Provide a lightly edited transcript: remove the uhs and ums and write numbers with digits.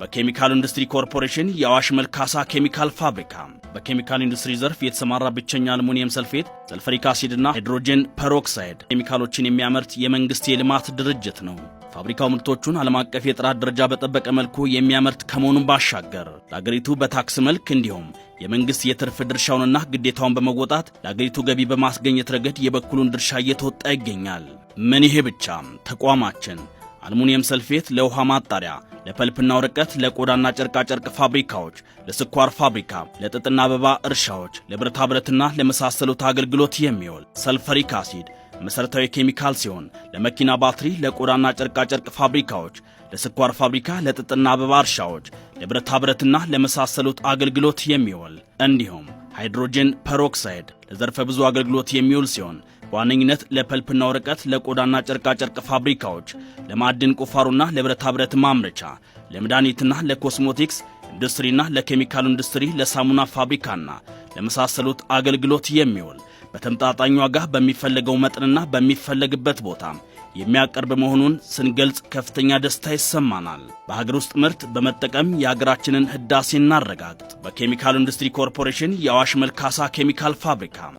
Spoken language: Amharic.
በኬሚካል ኢንዱስትሪ ኮርፖሬሽን የአዋሽ መልካሳ ኬሚካል ፋብሪካ በኬሚካል ኢንዱስትሪ ዘርፍ የተሰማራ ብቸኛ አልሙኒየም ሰልፌት፣ ሰልፈሪክ አሲድና ሃይድሮጅን ፐሮክሳይድ ኬሚካሎችን የሚያመርት የመንግስት የልማት ድርጅት ነው። ፋብሪካው ምርቶቹን ዓለም አቀፍ የጥራት ደረጃ በጠበቀ መልኩ የሚያመርት ከመሆኑም ባሻገር ለአገሪቱ በታክስ መልክ እንዲሁም የመንግስት የትርፍ ድርሻውንና ግዴታውን በመወጣት ለአገሪቱ ገቢ በማስገኘት ረገድ የበኩሉን ድርሻ እየተወጣ ይገኛል። ምን ይሄ ብቻ! ተቋማችን አልሙኒየም ሰልፌት ለውሃ ማጣሪያ፣ ለፐልፕና ወረቀት፣ ለቆዳና ጨርቃ ጨርቅ ፋብሪካዎች፣ ለስኳር ፋብሪካ፣ ለጥጥና አበባ እርሻዎች፣ ለብረታ ብረትና ለመሳሰሉት አገልግሎት የሚውል ሰልፈሪክ አሲድ መሰረታዊ ኬሚካል ሲሆን ለመኪና ባትሪ፣ ለቆዳና ጨርቃ ጨርቅ ፋብሪካዎች፣ ለስኳር ፋብሪካ፣ ለጥጥና አበባ እርሻዎች፣ ለብረታ ብረትና ለመሳሰሉት አገልግሎት የሚውል እንዲሁም ሃይድሮጅን ፐሮክሳይድ ለዘርፈ ብዙ አገልግሎት የሚውል ሲሆን በዋነኝነት ለፐልፕና ወረቀት፣ ለቆዳና ጨርቃ ጨርቅ ፋብሪካዎች፣ ለማዕድን ቁፋሮና ለብረታ ብረት ማምረቻ፣ ለመድኃኒትና ለኮስሞቲክስ ኢንዱስትሪና ለኬሚካል ኢንዱስትሪ፣ ለሳሙና ፋብሪካና ለመሳሰሉት አገልግሎት የሚውል በተመጣጣኝ ዋጋ በሚፈለገው መጠንና በሚፈለግበት ቦታ የሚያቀርብ መሆኑን ስንገልጽ ከፍተኛ ደስታ ይሰማናል። በሀገር ውስጥ ምርት በመጠቀም የሀገራችንን ህዳሴ እናረጋግጥ። በኬሚካል ኢንዱስትሪ ኮርፖሬሽን የአዋሽ መልካሳ ኬሚካል ፋብሪካ